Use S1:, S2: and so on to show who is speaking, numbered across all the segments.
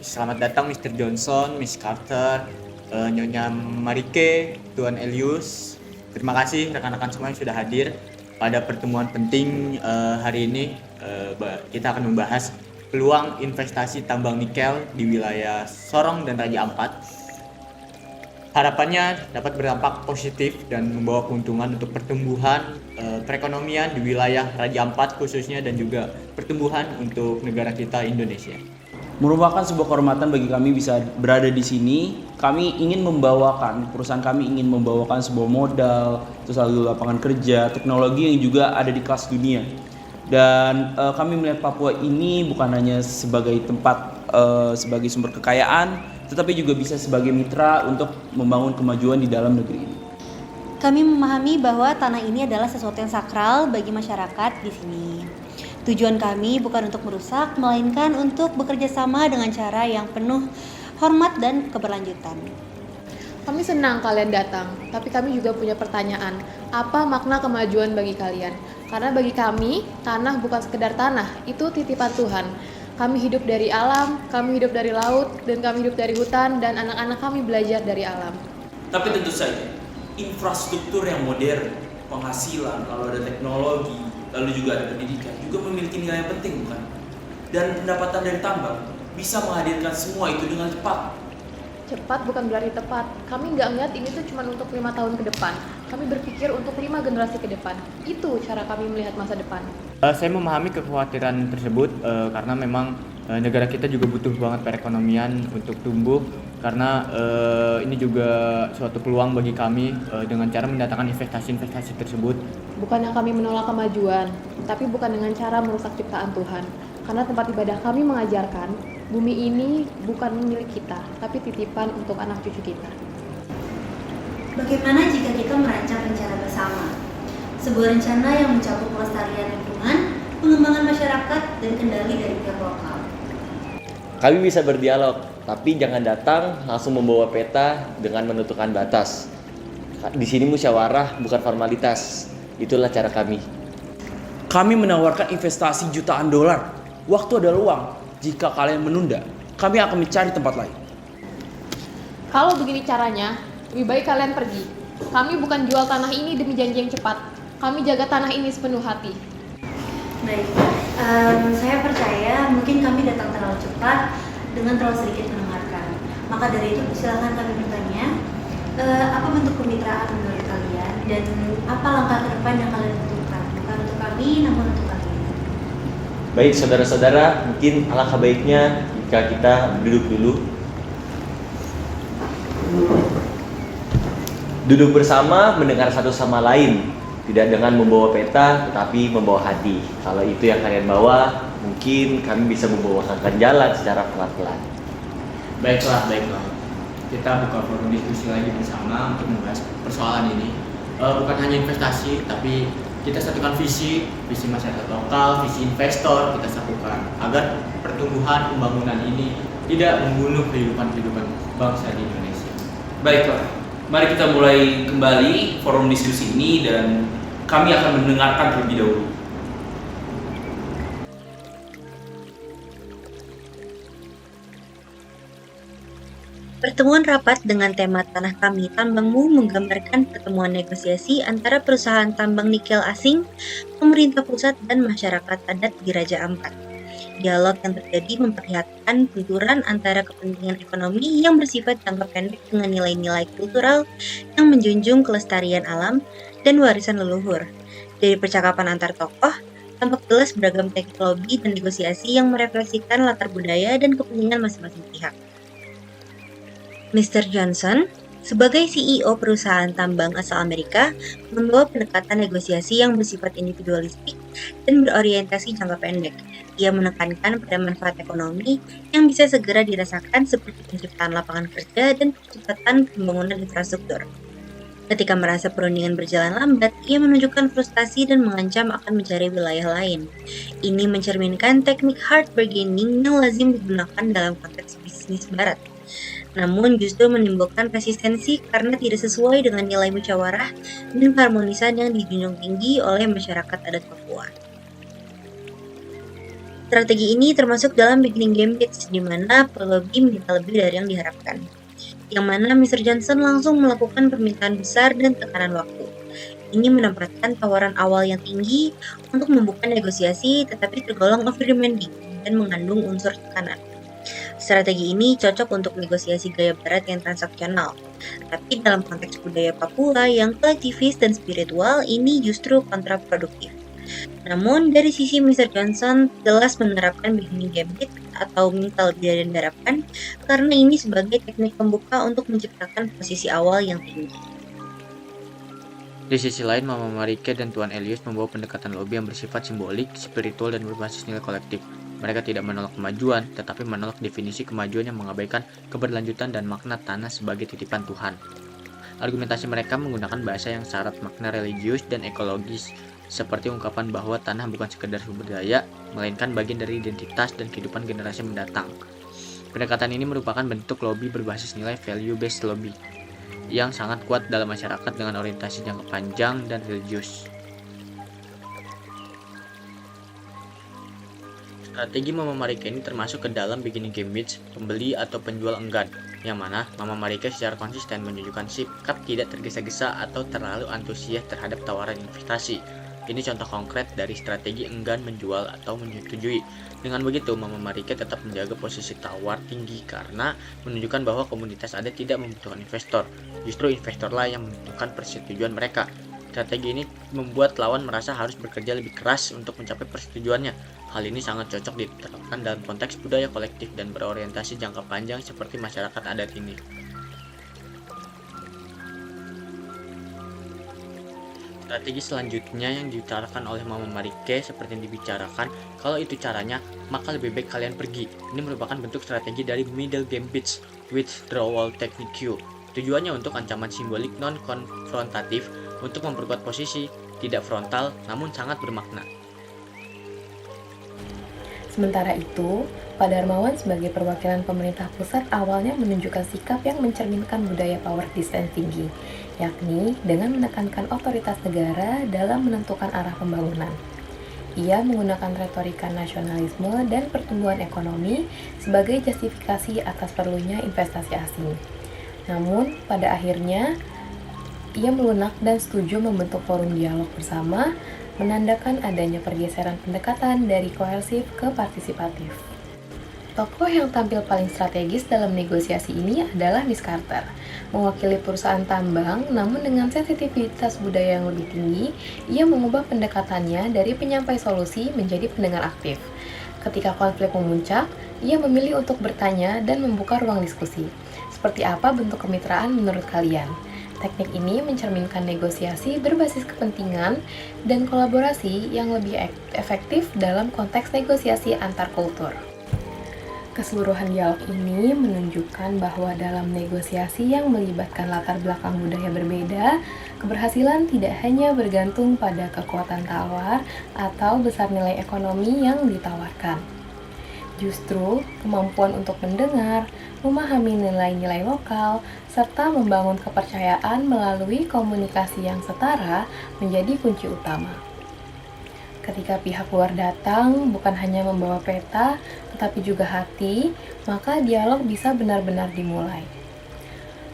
S1: Selamat datang Mr. Johnson, Miss Carter, Nyonya Marike, Tuan Elius. Terima kasih rekan-rekan semua yang sudah hadir pada pertemuan penting hari ini. Kita akan membahas peluang investasi tambang nikel di wilayah Sorong dan Raja Ampat. Harapannya dapat berdampak positif dan membawa keuntungan untuk pertumbuhan perekonomian di wilayah Raja Ampat khususnya dan juga pertumbuhan untuk negara kita Indonesia.
S2: Merupakan sebuah kehormatan bagi kami bisa berada di sini. Perusahaan kami ingin membawakan sebuah modal, terus lalu lapangan kerja, teknologi yang juga ada di kelas dunia. Dan kami melihat Papua ini bukan hanya sebagai tempat, sebagai sumber kekayaan, tetapi juga bisa sebagai mitra untuk membangun kemajuan di dalam negeri ini.
S3: Kami memahami bahwa tanah ini adalah sesuatu yang sakral bagi masyarakat di sini. Tujuan kami bukan untuk merusak, melainkan untuk bekerja sama dengan cara yang penuh hormat dan keberlanjutan.
S4: Kami senang kalian datang, tapi kami juga punya pertanyaan. Apa makna kemajuan bagi kalian? Karena bagi kami, tanah bukan sekedar tanah, itu titipan Tuhan. Kami hidup dari alam, kami hidup dari laut, dan kami hidup dari hutan, dan anak-anak kami belajar dari alam.
S2: Tapi tentu saja, infrastruktur yang modern, penghasilan, lalu ada teknologi, lalu juga ada pendidikan, juga memiliki nilai yang penting, bukan? Dan pendapatan dari tambang bisa menghadirkan semua itu dengan cepat.
S4: Cepat bukan berarti tepat. Kami nggak ngeliat ini tuh cuma untuk 5 tahun ke depan. Kami berpikir untuk 5 generasi ke depan. Itu cara kami melihat masa depan.
S1: Saya memahami kekhawatiran tersebut karena memang negara kita juga butuh banget perekonomian untuk tumbuh karena ini juga suatu peluang bagi kami dengan cara mendatangkan investasi-investasi tersebut.
S4: Bukan yang kami menolak kemajuan, tapi bukan dengan cara merusak ciptaan Tuhan. Karena tempat ibadah kami mengajarkan, bumi ini bukan milik kita, tapi titipan untuk anak cucu kita.
S3: Bagaimana jika kita merancang rencana bersama? Sebuah rencana yang mencakup pelestarian lingkungan, pengembangan masyarakat, dan kendali dari pihak lokal.
S5: Kami bisa berdialog, tapi jangan datang langsung membawa peta dengan menentukan batas. Di sini musyawarah bukan formalitas. Itulah cara kami.
S2: Kami menawarkan investasi jutaan dolar. Waktu adalah uang. Jika kalian menunda, kami akan mencari tempat lain.
S4: Kalau begini caranya, lebih baik kalian pergi. Kami bukan jual tanah ini demi janji yang cepat. Kami jaga tanah ini sepenuh hati.
S3: Baik, saya percaya mungkin kami datang terlalu cepat dengan terlalu sedikit mendengarkan. Maka dari itu silakan kami bertanya, apa bentuk kemitraan menurut kalian dan apa langkah ke depan yang kalian butuhkan? Bukan untuk kami, namun untuk kalian.
S5: Baik saudara-saudara, mungkin alangkah baiknya jika kita duduk dulu. Duduk bersama mendengar satu sama lain. Tidak dengan membawa peta, tetapi membawa hati. Kalau itu yang kalian bawa, mungkin kami bisa membawakan jalan secara pelan-pelan.
S1: Baiklah. Kita buka forum diskusi lagi bersama untuk membahas persoalan ini. Bukan hanya investasi, tapi kita satukan visi masyarakat lokal, visi investor kita satukan agar pertumbuhan pembangunan ini tidak membunuh kehidupan bangsa di Indonesia.
S2: Baiklah, mari kita mulai kembali forum diskusi ini dan kami akan mendengarkan terlebih dahulu.
S3: Pertemuan rapat dengan tema Tanah Kami Tambangmu menggambarkan pertemuan negosiasi antara perusahaan tambang nikel asing, pemerintah pusat, dan masyarakat adat di Raja Ampat. Dialog yang terjadi memperlihatkan benturan antara kepentingan ekonomi yang bersifat jangka pendek dengan nilai-nilai kultural yang menjunjung kelestarian alam dan warisan leluhur. Dari percakapan antar tokoh, tampak jelas beragam teknik lobby dan negosiasi yang merefleksikan latar budaya dan kepentingan masing-masing pihak. Mr. Johnson, sebagai CEO perusahaan tambang asal Amerika, membawa pendekatan negosiasi yang bersifat individualistik dan berorientasi jangka pendek. Ia menekankan pada manfaat ekonomi yang bisa segera dirasakan seperti penciptaan lapangan kerja dan percepatan pembangunan infrastruktur. Ketika merasa perundingan berjalan lambat, ia menunjukkan frustasi dan mengancam akan mencari wilayah lain. Ini mencerminkan teknik hard bargaining yang lazim digunakan dalam konteks bisnis barat. Namun justru menimbulkan resistensi karena tidak sesuai dengan nilai musyawarah dan keharmonisan yang dijunjung tinggi oleh masyarakat adat Papua. Strategi ini termasuk dalam beginning gambits, di mana pelobi minta lebih dari yang diharapkan. Yang mana Mr. Johnson langsung melakukan permintaan besar dan tekanan waktu. Ini menempatkan tawaran awal yang tinggi untuk membuka negosiasi tetapi tergolong over demanding dan mengandung unsur tekanan. Strategi ini cocok untuk negosiasi gaya barat yang transaksional. Tapi dalam konteks budaya Papua yang kolektivis dan spiritual, ini justru kontraproduktif. Namun, dari sisi Mr. Johnson jelas menerapkan beginning gambit atau minta lebih dari yang diharapkan karena ini sebagai teknik pembuka untuk menciptakan posisi awal yang tinggi.
S1: Di sisi lain, Mama Marike dan Tuan Elius membawa pendekatan lobby yang bersifat simbolik, spiritual, dan berbasis nilai kolektif. Mereka tidak menolak kemajuan, tetapi menolak definisi kemajuan yang mengabaikan keberlanjutan dan makna tanah sebagai titipan Tuhan. Argumentasi mereka menggunakan bahasa yang syarat makna religius dan ekologis, seperti ungkapan bahwa tanah bukan sekedar sumber daya, melainkan bagian dari identitas dan kehidupan generasi mendatang. Pendekatan ini merupakan bentuk lobby berbasis nilai value-based lobby, yang sangat kuat dalam masyarakat dengan orientasi jangka panjang dan religius. Strategi Mama Marike ini termasuk ke dalam beginning gambits, pembeli atau penjual enggan, yang mana Mama Marike secara konsisten menunjukkan sikap tidak tergesa-gesa atau terlalu antusias terhadap tawaran investasi. Ini contoh konkret dari strategi enggan menjual atau menyetujui. Dengan begitu, Mama Marike tetap menjaga posisi tawar tinggi karena menunjukkan bahwa komunitas adat tidak membutuhkan investor. Justru investorlah yang membutuhkan persetujuan mereka. Strategi ini membuat lawan merasa harus bekerja lebih keras untuk mencapai persetujuannya. Hal ini sangat cocok diterapkan dalam konteks budaya kolektif dan berorientasi jangka panjang seperti masyarakat adat ini. Strategi selanjutnya yang diutarakan oleh Mama Marike seperti yang dibicarakan, kalau itu caranya, maka lebih baik kalian pergi. Ini merupakan bentuk strategi dari middle gambits, withdrawal technique. Tujuannya untuk ancaman simbolik non-konfrontatif, untuk memperkuat posisi, tidak frontal, namun sangat bermakna.
S4: Sementara itu, Pak Darmawan sebagai perwakilan pemerintah pusat awalnya menunjukkan sikap yang mencerminkan budaya power distance tinggi, yakni dengan menekankan otoritas negara dalam menentukan arah pembangunan. Ia menggunakan retorika nasionalisme dan pertumbuhan ekonomi sebagai justifikasi atas perlunya investasi asing. Namun, pada akhirnya, ia melunak dan setuju membentuk forum dialog bersama, menandakan adanya pergeseran pendekatan dari koersif ke partisipatif. Tokoh yang tampil paling strategis dalam negosiasi ini adalah Miss Carter, mewakili perusahaan tambang, namun dengan sensitivitas budaya yang lebih tinggi, ia mengubah pendekatannya dari penyampai solusi menjadi pendengar aktif. Ketika konflik memuncak, ia memilih untuk bertanya dan membuka ruang diskusi. Seperti apa bentuk kemitraan menurut kalian? Teknik ini mencerminkan negosiasi berbasis kepentingan dan kolaborasi yang lebih efektif dalam konteks negosiasi antar kultur. Keseluruhan dialog ini menunjukkan bahwa dalam negosiasi yang melibatkan latar belakang budaya berbeda, keberhasilan tidak hanya bergantung pada kekuatan tawar atau besar nilai ekonomi yang ditawarkan. Justru, kemampuan untuk mendengar, memahami nilai-nilai lokal, serta membangun kepercayaan melalui komunikasi yang setara menjadi kunci utama. Ketika pihak luar datang, bukan hanya membawa peta, tetapi juga hati, maka dialog bisa benar-benar dimulai.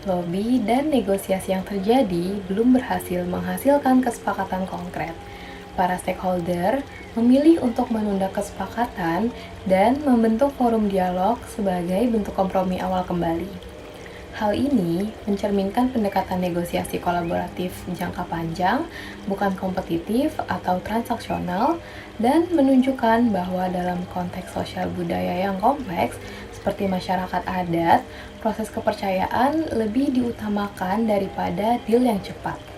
S4: Lobby dan negosiasi yang terjadi belum berhasil menghasilkan kesepakatan konkret. Para stakeholder memilih untuk menunda kesepakatan dan membentuk forum dialog sebagai bentuk kompromi awal kembali. Hal ini mencerminkan pendekatan negosiasi kolaboratif jangka panjang, bukan kompetitif atau transaksional, dan menunjukkan bahwa dalam konteks sosial budaya yang kompleks, seperti masyarakat adat, proses kepercayaan lebih diutamakan daripada deal yang cepat.